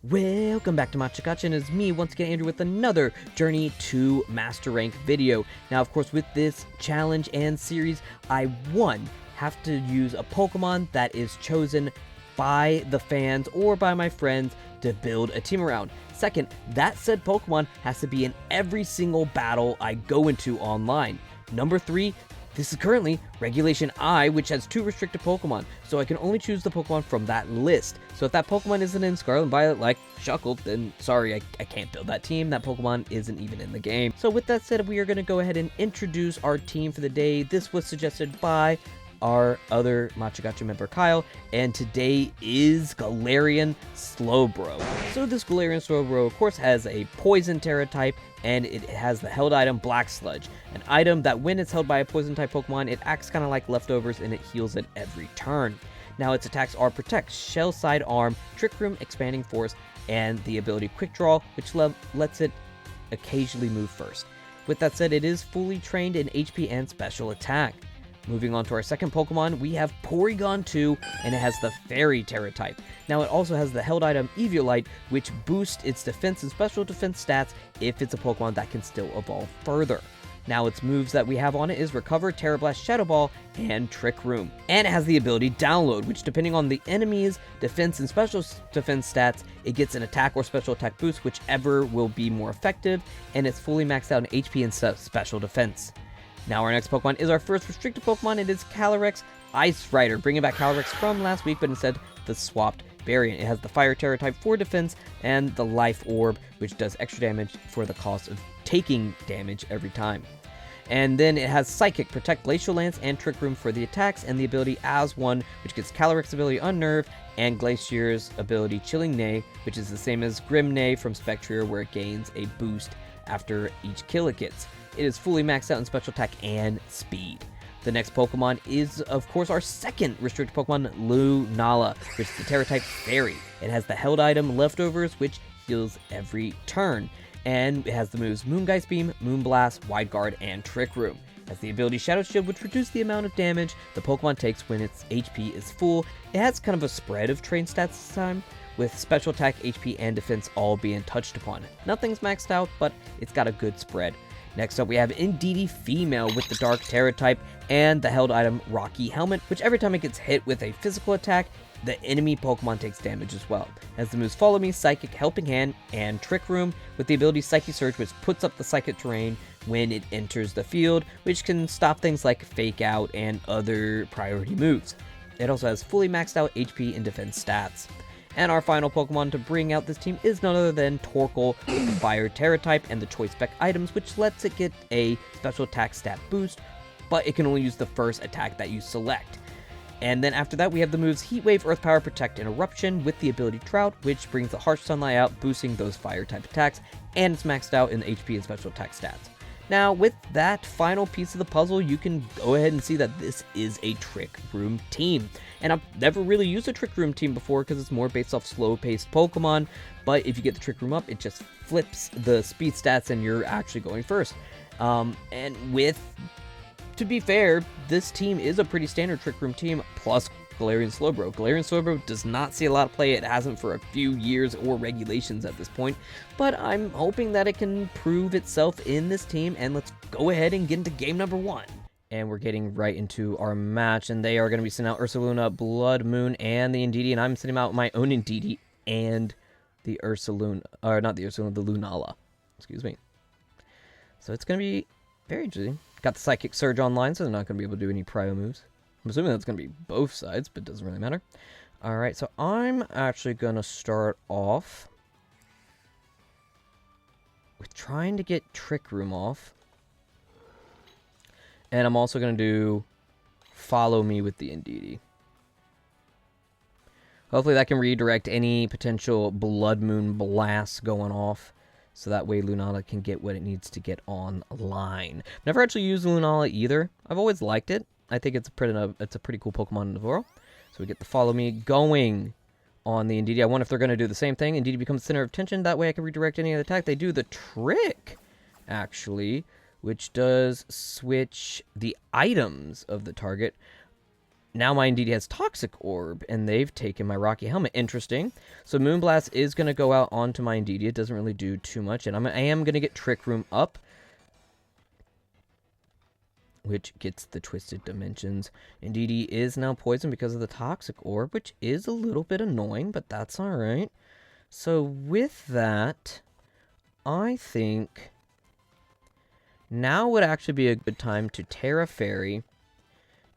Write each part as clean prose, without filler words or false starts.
Welcome back to Machikacha, and it's me once again, Andrew, with another Journey to Master Rank video. Now, of course, with this challenge and series, I, one, have to use a Pokemon that is chosen by the fans or by my friends to build a team around. Second, that said Pokemon has to be in every single battle I go into online. Number three, this is currently Regulation I, which has 2 restricted Pokemon, so I can only choose the Pokemon from that list. So if that Pokemon isn't in Scarlet and Violet like Shuckle, then sorry, I can't build that team. That Pokemon isn't even in the game. So with that said, we are going to go ahead and introduce our team for the day. This was suggested by our other Machikacha member, Kyle, and today is Galarian Slowbro. So this Galarian Slowbro, of course, has a Poison Terra type, and it has the held item Black Sludge, an item that when it's held by a Poison type Pokemon, it acts kind of like leftovers and it heals it every turn. Now its attacks are Protect, Shell Side Arm, Trick Room, Expanding Force, and the ability Quick Draw, which lets it occasionally move first. With that said, it is fully trained in HP and Special Attack. Moving on to our second Pokemon, we have Porygon 2, and it has the Fairy Terra type. Now it also has the held item Eviolite, which boosts its defense and special defense stats if it's a Pokemon that can still evolve further. Now its moves that we have on it is Recover, Terra Blast, Shadow Ball, and Trick Room. And it has the ability Download, which depending on the enemy's defense and special defense stats, it gets an attack or special attack boost, whichever will be more effective, and it's fully maxed out in HP and special defense. Now our next Pokemon is our first restricted Pokemon. It is Calyrex Ice Rider, bringing back Calyrex from last week, but instead the swapped variant. It has the Fire Terra type for defense and the Life Orb, which does extra damage for the cost of taking damage every time. And then it has Psychic, Protect, Glacial Lance, and Trick Room for the attacks, and the ability As One, which gets Calyrex's ability Unnerve, and Glacier's ability Chilling Neigh, which is the same as Grim Neigh from Spectrier, where it gains a boost after each kill it gets. It is fully maxed out in Special Attack and Speed. The next Pokemon is, of course, our second restricted Pokemon, Lunala, which is the Terra type Fairy. It has the held item Leftovers, which heals every turn. And it has the moves Moongeist Beam, Moonblast, Wide Guard, and Trick Room. It has the ability Shadow Shield, which reduces the amount of damage the Pokemon takes when its HP is full. It has kind of a spread of train stats this time, with Special Attack, HP, and Defense all being touched upon. Nothing's maxed out, but it's got a good spread. Next up, we have Indeedee Female with the Dark Terra type and the held item Rocky Helmet, which every time it gets hit with a physical attack, the enemy Pokemon takes damage as well. It has the moves Follow Me, Psychic, Helping Hand, and Trick Room, with the ability Psychic Surge, which puts up the Psychic terrain when it enters the field, which can stop things like Fake Out and other priority moves. It also has fully maxed out HP and defense stats. And our final Pokemon to bring out this team is none other than Torkoal with the Fire Terra type and the Choice Spec items, which lets it get a special attack stat boost, but it can only use the first attack that you select. And then after that, we have the moves Heat Wave, Earth Power, Protect, and Eruption with the ability Drought, which brings the Harsh Sunlight out, boosting those fire type attacks, and it's maxed out in HP and special attack stats. Now, with that final piece of the puzzle, you can go ahead and see that this is a Trick Room team. And I've never really used a Trick Room team before because it's more based off slow-paced Pokemon, but if you get the Trick Room up, it just flips the speed stats and you're actually going first. To be fair, this team is a pretty standard Trick Room team, plus Galarian Slowbro. Galarian Slowbro does not see a lot of play. It hasn't for a few years or regulations at this point, but I'm hoping that it can prove itself in this team, and let's go ahead and get into game number 1. And we're getting right into our match, and they are going to be sending out Ursaluna, Blood Moon, and the Indeedee, and I'm sending out my own Indeedee and the Ursaluna, or not the Ursaluna, the Lunala. Excuse me. So it's going to be very interesting. Got the Psychic Surge online, so they're not going to be able to do any Prio moves. I'm assuming that's going to be both sides, but it doesn't really matter. Alright, so I'm actually going to start off with trying to get Trick Room off. And I'm also going to do Follow Me with the Indeedee. Hopefully that can redirect any potential Blood Moon blasts going off, so that way Lunala can get what it needs to get online. Never actually used Lunala either. I've always liked it. I think it's a pretty cool Pokemon in the world. So we get the Follow Me going on the Indeedee. I wonder if they're going to do the same thing. Indeedee becomes the center of attention. That way I can redirect any other attack. They do the trick, actually, which does switch the items of the target. Now my Indeedee has Toxic Orb, and they've taken my Rocky Helmet. Interesting. So Moonblast is going to go out onto my Indeedee. It doesn't really do too much, and I am going to get Trick Room up, which gets the Twisted Dimensions. Indeedee is now poisoned because of the Toxic Orb, which is a little bit annoying, but that's alright. So with that, I think now would actually be a good time to Terra Fairy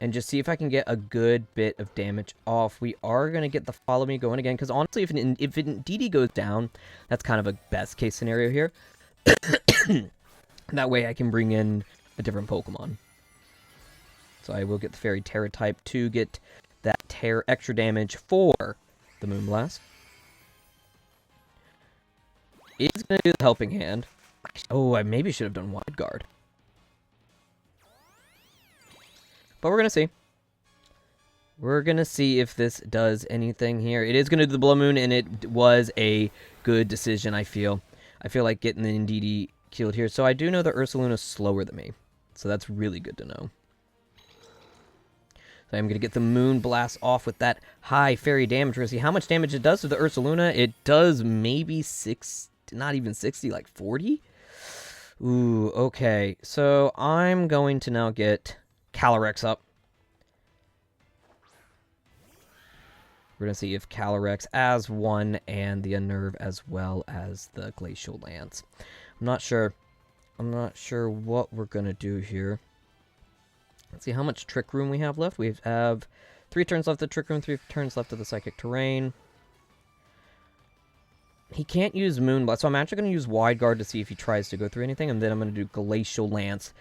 and just see if I can get a good bit of damage off. We are going to get the Follow Me going again, because honestly, if Indeedee goes down, that's kind of a best case scenario here. That way I can bring in a different Pokemon. So I will get the Fairy Terra type to get that extra damage for the Moonblast. Is going to do the Helping Hand. Oh, I maybe should have done Wide Guard. But we're going to see. We're going to see if this does anything here. It is going to do the Blood Moon, and it was a good decision, I feel. I feel like getting the Indeedee killed here. So I do know that Ursaluna's slower than me. So that's really good to know. So I'm going to get the Moonblast off with that high fairy damage. We're going to see how much damage it does to the Ursaluna. It does maybe 6, not even 60, like 40? Ooh, okay. So I'm going to now get Calyrex up. We're going to see if Calyrex as one and the Unnerve as well as the Glacial Lance. I'm not sure. I'm not sure what we're going to do here. Let's see how much Trick Room we have left. We have 3 turns left of Trick Room, 3 turns left of the Psychic Terrain. He can't use Moonblast, so I'm actually going to use Wide Guard to see if he tries to go through anything, and then I'm going to do Glacial Lance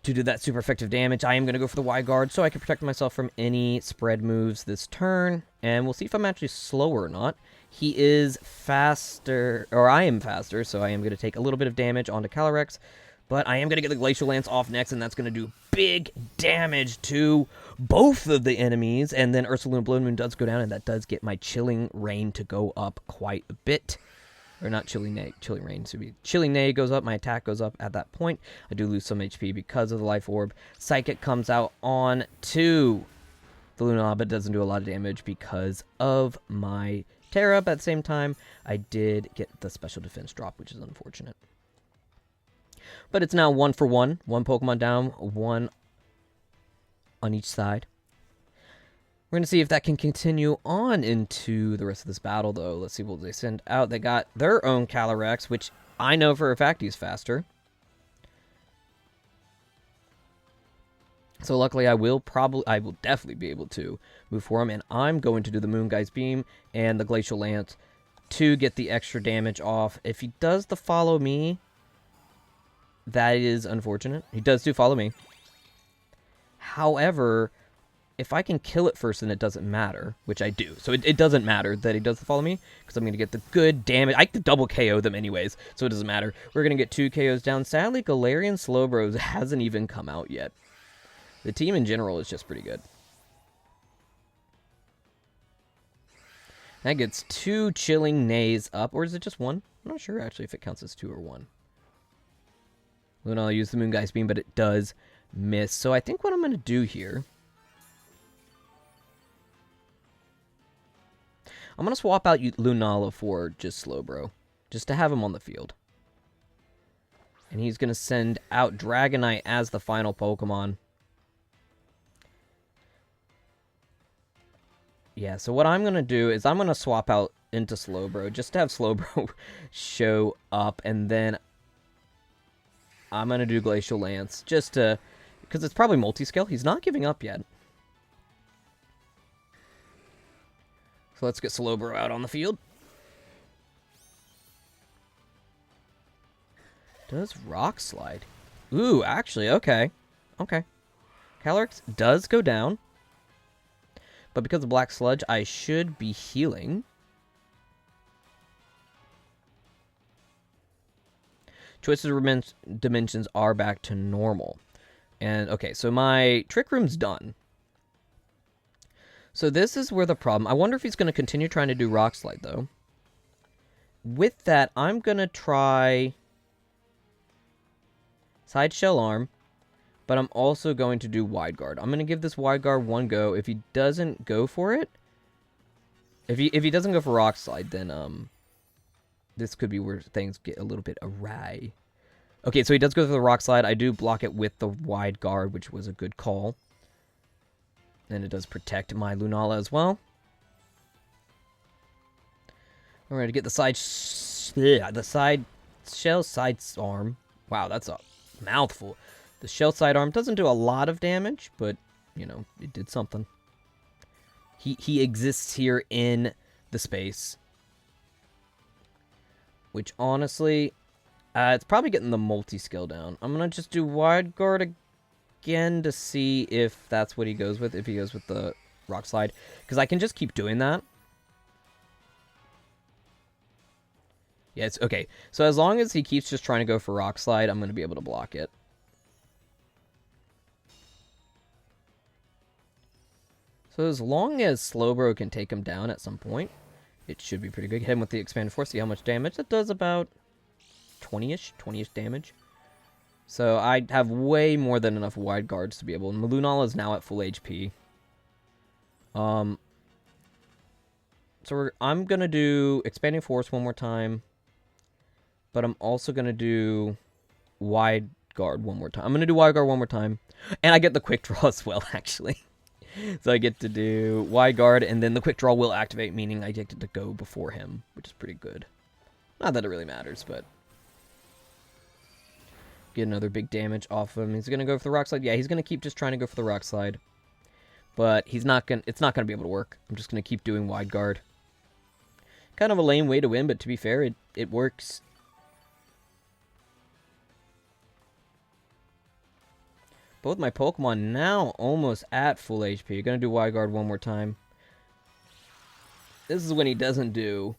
to do that super effective damage. I am going to go for the Wide Guard so I can protect myself from any spread moves this turn, and we'll see if I'm actually slower or not. He is faster, or I am faster, so I am going to take a little bit of damage onto Calyrex, but I am going to get the Glacial Lance off next, and that's going to do big damage to both of the enemies, and then Ursaluna Blood Moon does go down, and that does get my Chilling Rain to go up quite a bit. Or not Chilling Rain, so Chilling Neigh goes up, my attack goes up at that point. I do lose some HP because of the Life Orb. Psychic comes out on to the Lunala, but doesn't do a lot of damage because of my Terra, but at the same time, I did get the Special Defense drop, which is unfortunate. But it's now 1 for 1. 1 Pokemon down, 1 on each side. We're going to see if that can continue on into the rest of this battle, though. Let's see what they send out. They got their own Calyrex, which I know for a fact he's faster. So luckily I will definitely be able to move for him, and I'm going to do the Moongeist Beam and the Glacial Lance to get the extra damage off. If he does the Follow Me, that is unfortunate. He does do Follow Me. However, if I can kill it first, then it doesn't matter, which I do. So it doesn't matter that he does the Follow Me, because I'm going to get the good damage. I could double KO them anyways, so it doesn't matter. We're going to get 2 KOs down. Sadly, Galarian Slowbro hasn't even come out yet. The team in general is just pretty good. That gets 2 Chilling Neighs up, or is it just 1? I'm not sure, actually, if it counts as 2 or 1. Then I'll use the Moongeist Beam, but it does miss. So I think what I'm going to do here, I'm going to swap out Lunala for just Slowbro, just to have him on the field. And he's going to send out Dragonite as the final Pokemon. Yeah, so what I'm going to do is I'm going to swap out into Slowbro, just to have Slowbro show up, and then I'm going to do Glacial Lance, just to, because it's probably multi-scale. He's not giving up yet. So let's get Slowbro out on the field. Does Rock Slide? Ooh, actually, okay. Okay. Calyrex does go down. But because of Black Sludge, I should be healing. Twisted Dimensions are back to normal. And, okay, so my Trick Room's done. So this is where the problem... I wonder if he's going to continue trying to do Rock Slide, though. With that, I'm going to try Side Shell Arm but I'm also going to do Wide Guard. I'm going to give this Wide Guard one go. If he doesn't go for it, if he doesn't go for Rock Slide, then this could be where things get a little bit awry. Okay, so he does go for the Rock Slide. I do block it with the Wide Guard, which was a good call. And it does protect my Lunala as well. We're going to get the side shell side arm. Wow, that's a mouthful. The shell side arm doesn't do a lot of damage, but, you know, it did something. He exists here in the space. Which, honestly, it's probably getting the multi-skill down. I'm going to just do Wide Guard again to see if that's what he goes with, if he goes with the Rock Slide. Because I can just keep doing that. Yeah, it's okay. So as long as he keeps just trying to go for Rock Slide, I'm going to be able to block it. So as long as Slowbro can take him down at some point, it should be pretty good. Hit him with the Expanded Force, see how much damage. That does about 20-ish damage. So I have way more than enough Wide Guards to be able... Lunala is now at full HP. So I'm going to do Expanding Force one more time. But I'm also going to do Wide Guard one more time. I'm going to do Wide Guard one more time. And I get the Quick Draw as well, actually. So I get to do Wide Guard, and then the Quick Draw will activate, meaning I get to go before him, which is pretty good. Not that it really matters, but... Get another big damage off him. He's going to go for the Rock Slide. Yeah, he's going to keep just trying to go for the Rock Slide. But he's not going. It's not going to be able to work. I'm just going to keep doing Wide Guard. Kind of a lame way to win, but to be fair, it works. Both my Pokemon now almost at full HP. Gonna do Wide Guard one more time. This is when he doesn't do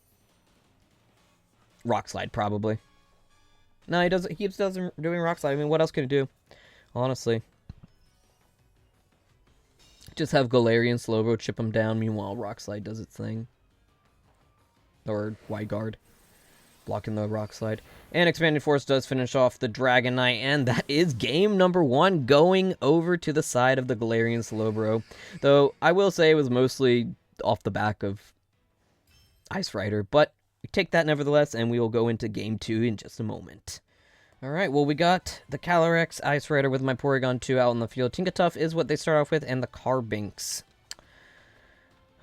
Rock Slide, probably. No, he doesn't. He keeps doing Rock Slide. I mean, what else can he do? Honestly. Just have Galarian Slowbro chip him down. Meanwhile, Rock Slide does its thing. Or Wide Guard. Blocking the Rock Slide. And Expanded Force does finish off the Dragonite, and that is game number 1 going over to the side of the Galarian Slowbro. Though, I will say it was mostly off the back of Ice Rider, but we take that nevertheless, and we will go into game 2 in just a moment. Alright, well, we got the Calyrex Ice Rider with my Porygon 2 out in the field. Tinkatuff is what they start off with, and the Carbinks.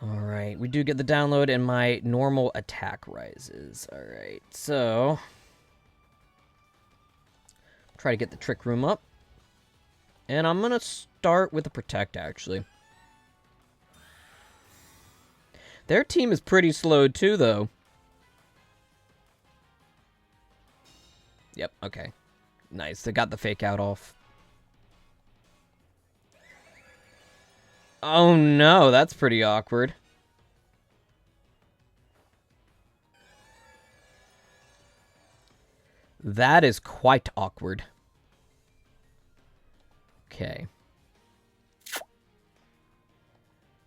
Alright, we do get the download, and my normal attack rises. Alright, so... try to get the Trick Room up. And I'm going to start with the Protect, actually. Their team is pretty slow, too, though. Yep, okay. Nice, they got the Fake Out off. Oh no, that's pretty awkward. That is quite awkward. Okay.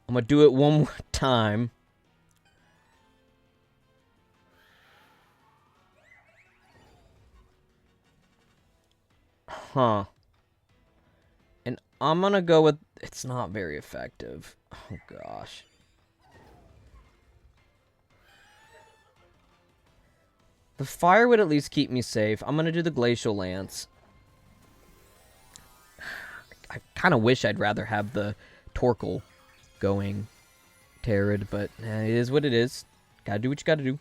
I'm gonna do it one more time. Huh. And I'm gonna go with... it's not very effective. Oh, gosh. The fire would at least keep me safe. I'm gonna do the Glacial Lance. I kind of wish I'd rather have the Torkoal going Terrid, but it is what it is. Gotta do what you gotta do.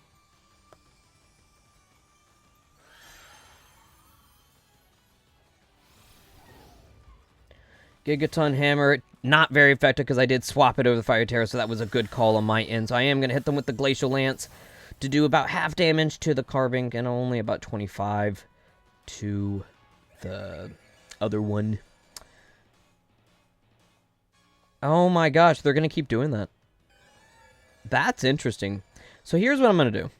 Gigaton Hammer, not very effective because I did swap it over the Fire Terror, so that was a good call on my end. So I am going to hit them with the Glacial Lance to do about half damage to the Carbink and only about 25 to the other one. Oh my gosh, they're going to keep doing that. That's interesting. So here's what I'm going to do.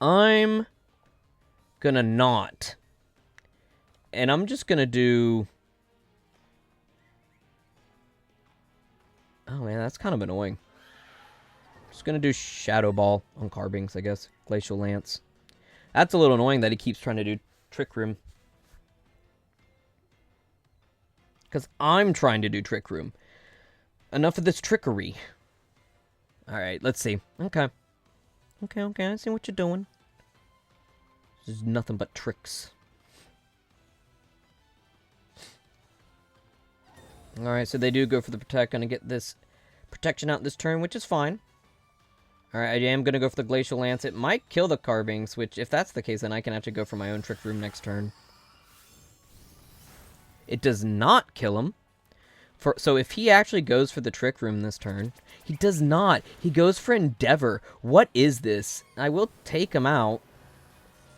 I'm going to not. And I'm just going to do... oh man, that's kind of annoying. Just gonna do Shadow Ball on Carbinks, I guess. Glacial Lance. That's a little annoying that he keeps trying to do Trick Room. Because I'm trying to do Trick Room. Enough of this trickery. Alright, let's see. Okay. Okay, I see what you're doing. This is nothing but tricks. Alright, so they do go for the Protect. Gonna get this protection out this turn, which is fine. Alright, I am gonna go for the Glacial Lance. It might kill the Carbinks, which, if that's the case, then I can actually go for my own Trick Room next turn. It does not kill him. So if he actually goes for the Trick Room this turn, he does not. He goes for Endeavor. What is this? I will take him out,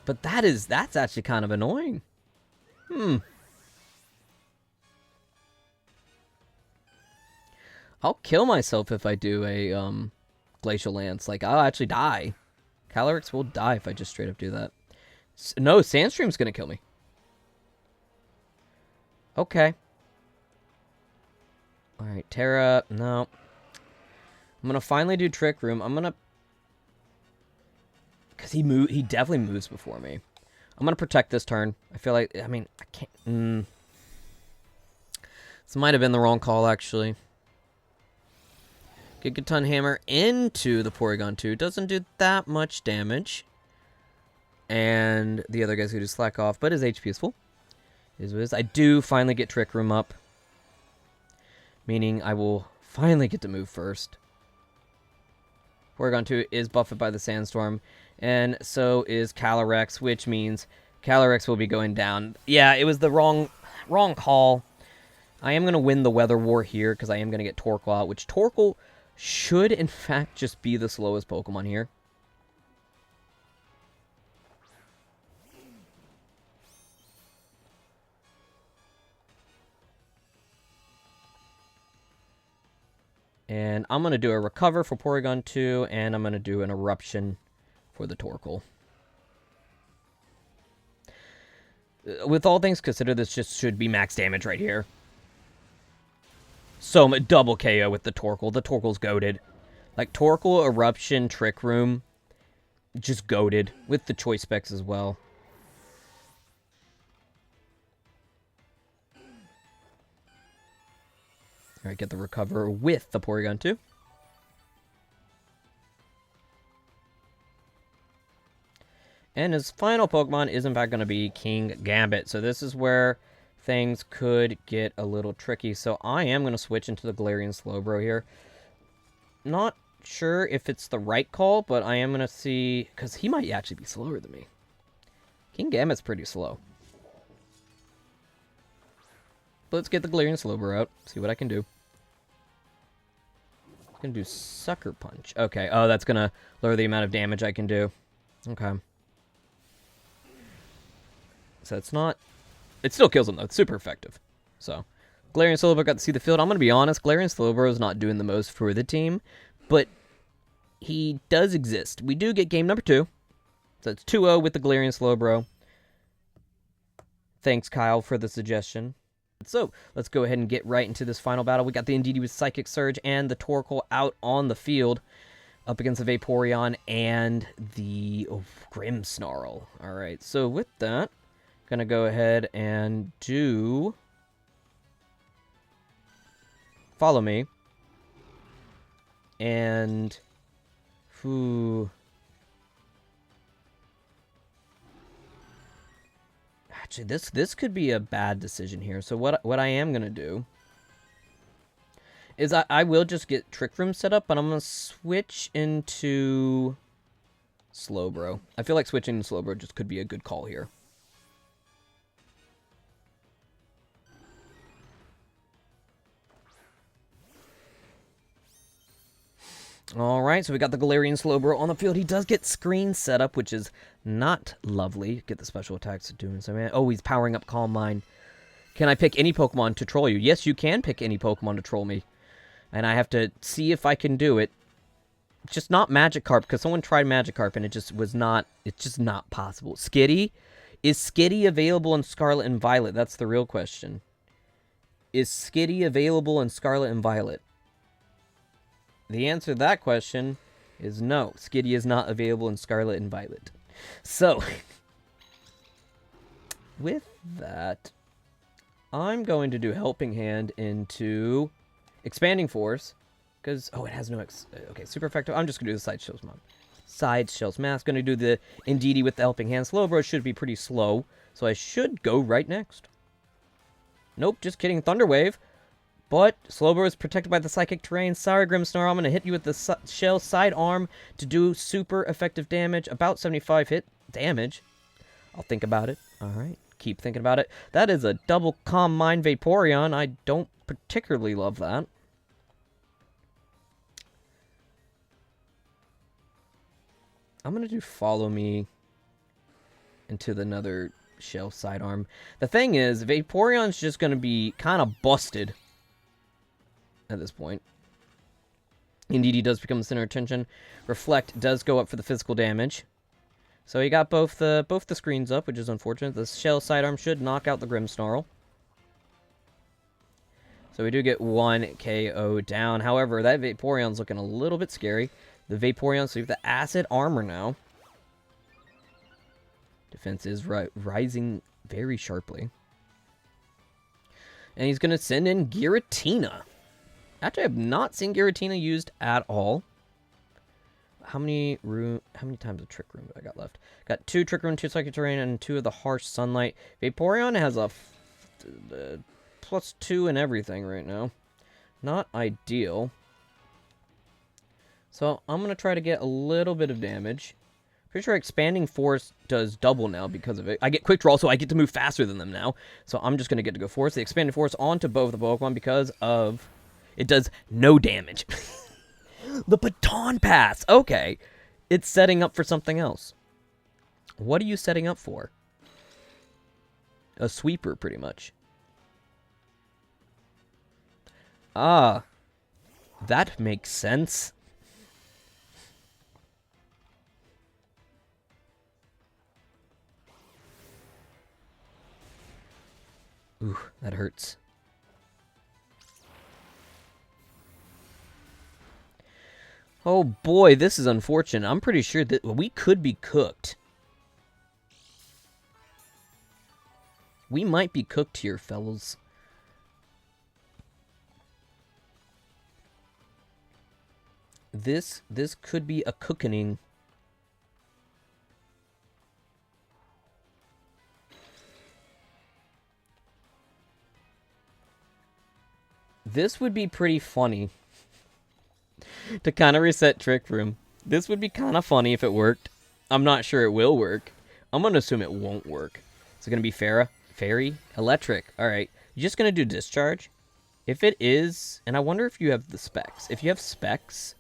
but that's actually kind of annoying. I'll kill myself if I do a Glacial Lance. Like, I'll actually die. Calyrex will die if I just straight up do that. No, Sandstream's gonna kill me. Okay. Alright, Terra, no. I'm gonna finally do Trick Room. I'm gonna... Because he definitely moves before me. I'm gonna protect this turn. I feel like, I mean, I can't... This might have been the wrong call, actually. Gigaton Hammer into the Porygon 2. Doesn't do that much damage. And the other guy's gonna do Slack Off, but his HP is full. Is what it is. I do finally get Trick Room up. Meaning I will finally get to move first. Porygon 2 is buffeted by the Sandstorm. And so is Calyrex, which means Calyrex will be going down. Yeah, it was the wrong call. I am going to win the Weather War here because I am going to get Torkoal out, which Torkoal should, in fact, just be the slowest Pokemon here. And I'm going to do a Recover for Porygon 2, and I'm going to do an Eruption for the Torkoal. With all things considered, this just should be max damage right here. So, double KO with the Torkoal. The Torkoal's goated. Like, Torkoal, Eruption, Trick Room, just goated. With the Choice Specs as well. Alright, get the Recover with the Porygon 2. And his final Pokemon is in fact going to be King Gambit. So this is where things could get a little tricky. So I am going to switch into the Galarian Slowbro here. Not sure if it's the right call, but I am going to see... Because he might actually be slower than me. King Gambit's pretty slow. But let's get the Galarian Slowbro out. See what I can do. I'm going to do Sucker Punch. Okay. Oh, that's going to lower the amount of damage I can do. Okay. So it's not... It still kills him, though. It's super effective. So, Galarian Slowbro got to see the field. I'm going to be honest. Galarian Slowbro is not doing the most for the team. But he does exist. We do get game number 2. So it's 2-0 with the Galarian Slowbro. Thanks, Kyle, for the suggestion. So, let's go ahead and get right into this final battle. We got the Indeedee with Psychic Surge and the Torkoal out on the field. Up against the Vaporeon and the Grimmsnarl. Alright, so with that, gonna go ahead and do... Follow me. And... Actually, this could be a bad decision here. So what I am going to do is I will just get Trick Room set up, but I'm going to switch into Slowbro. I feel like switching to Slowbro just could be a good call here. Alright, so we got the Galarian Slowbro on the field. He does get screen set up, which is not lovely. Get the special attacks doing so, man. Oh, he's powering up Calm Mind. Can I pick any Pokemon to troll you? Yes, you can pick any Pokemon to troll me. And I have to see if I can do it. Just not Magikarp, because someone tried Magikarp and it just was not... It's just not possible. Skitty? Is Skitty available in Scarlet and Violet? That's the real question. Is Skitty available in Scarlet and Violet? The answer to that question is no. Skitty is not available in Scarlet and Violet. So, with that, I'm going to do Helping Hand into Expanding Force. Because, oh, it has no okay, super effective. I'm just going to do the Side Shell's Mom. Side Shell's Mask. Going to do the Indeedee with the Helping Hand. Slowbro should be pretty slow. So I should go right next. Nope, just kidding. Thunderwave. But Slowbro is protected by the Psychic Terrain. Sorry, Grimmsnarl. I'm going to hit you with the Shell Sidearm to do super effective damage. About 75 hit damage. I'll think about it. Alright, keep thinking about it. That is a double Calm Mind Vaporeon. I don't particularly love that. I'm going to do Follow Me into another Shell Sidearm. The thing is, Vaporeon's just going to be kind of busted at this point. Indeed, he does become the center of attention. Reflect does go up for the physical damage. So he got both the screens up, which is unfortunate. The Shell Sidearm should knock out the Grimmsnarl. So we do get one KO down. However, that Vaporeon's looking a little bit scary. The Vaporeon, so we have the Acid Armor now. Defense is rising very sharply. And he's going to send in Giratina. Actually, I have not seen Giratina used at all. How many times of Trick Room do I got left? Got 2 Trick Room, 2 Psychic Terrain, and 2 of the Harsh Sunlight. Vaporeon has a +2 in everything right now. Not ideal. So I'm going to try to get a little bit of damage. Pretty sure Expanding Force does double now because of it. I get Quick Draw, so I get to move faster than them now. So I'm just going to get to go Force. The Expanding Force onto both the Pokemon because of... It does no damage. The Baton Pass! Okay. It's setting up for something else. What are you setting up for? A sweeper, pretty much. Ah. That makes sense. Ooh, that hurts. Oh boy, this is unfortunate. I'm pretty sure that we could be cooked. We might be cooked here, fellas. This could be a cookening. This would be pretty funny. To kind of reset Trick Room. This would be kind of funny if it worked. I'm not sure it will work. I'm going to assume it won't work. Is it going to be Fairy? Electric. Alright. You're just going to do Discharge? If it is... And I wonder if you have the specs. If you have specs,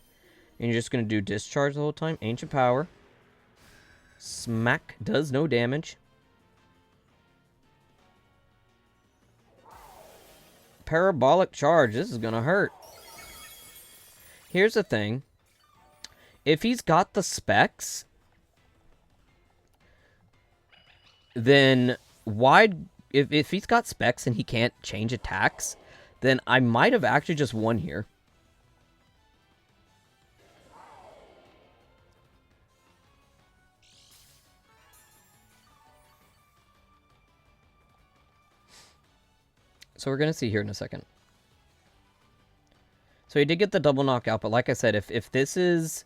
and you're just going to do Discharge the whole time. Ancient Power. Smack does no damage. Parabolic Charge. This is going to hurt. Here's the thing. If he's got the specs, then why... If he's got specs and he can't change attacks, then I might have actually just won here. So we're going to see here in a second. So he did get the double knockout, but like I said, if this is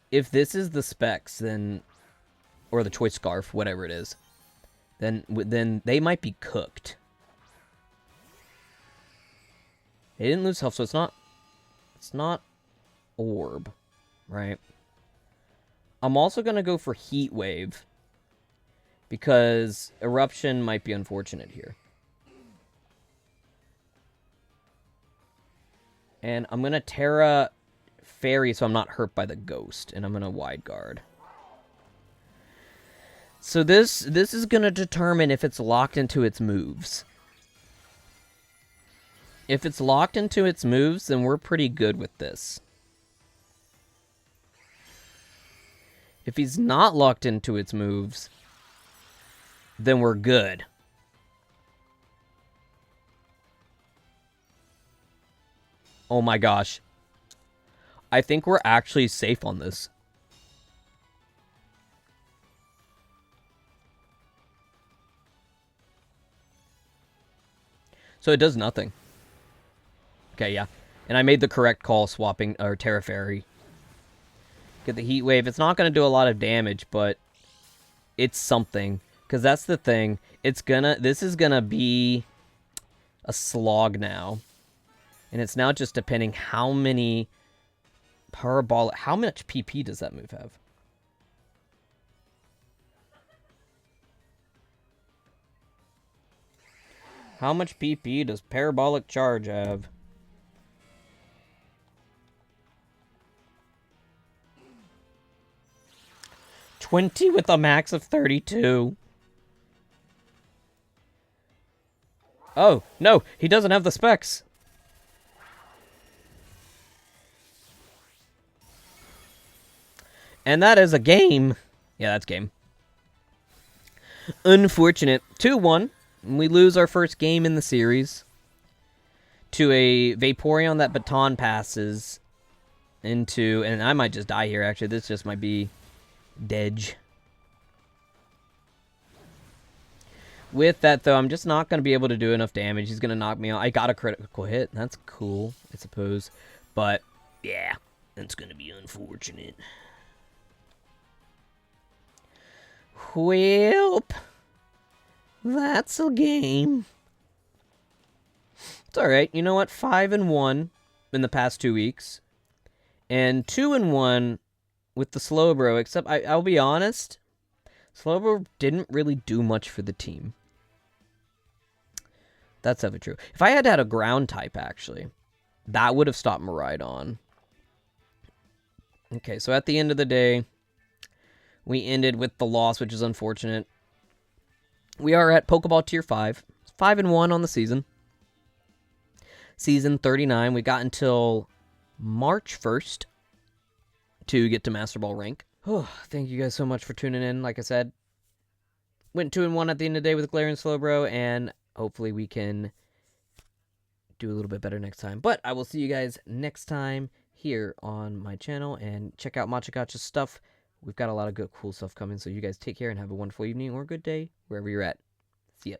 the specs, then, or the choice scarf, whatever it is, then they might be cooked. They didn't lose health, so it's not orb, right? I'm also gonna go for Heat Wave because Eruption might be unfortunate here. And I'm going to Terra Fairy so I'm not hurt by the Ghost. And I'm going to Wide Guard. So this is going to determine if it's locked into its moves. If it's locked into its moves, then we're pretty good with this. If he's not locked into its moves, then we're good. Oh my gosh. I think we're actually safe on this. So it does nothing. Okay, yeah. And I made the correct call swapping, or Terra Fairy. Get the Heat Wave. It's not going to do a lot of damage, but it's something. Because that's the thing. This is going to be a slog now. And it's now just depending how many parabolic... How much PP does that move have? How much PP does Parabolic Charge have? $20 with a max of 32. Oh, no, he doesn't have the specs. And that is a game. Yeah, that's game. Unfortunate. 2-1. We lose our first game in the series to a Vaporeon that baton passes into... And I might just die here, actually. This just might be dead. With that, though, I'm just not going to be able to do enough damage. He's going to knock me out. I got a critical hit. That's cool, I suppose. But, yeah, that's going to be unfortunate. Welp. That's a game. It's alright. You know what? 5-1 in the past 2 weeks. And 2-1 with the Slowbro. Except, I'll be honest, Slowbro didn't really do much for the team. That's ever true. If I had had a ground type, actually, that would have stopped Miraidon. Okay, so at the end of the day, we ended with the loss, which is unfortunate. We are at Pokeball Tier 5. 5-1 on the season. Season 39. We got until March 1st to get to Master Ball rank. Oh, thank you guys so much for tuning in. Like I said, went 2-1 at the end of the day with Galarian Slowbro, and hopefully we can do a little bit better next time. But I will see you guys next time here on my channel, and check out Machikach's stuff. We've got a lot of good, cool stuff coming, so you guys take care and have a wonderful evening or a good day, wherever you're at. See ya.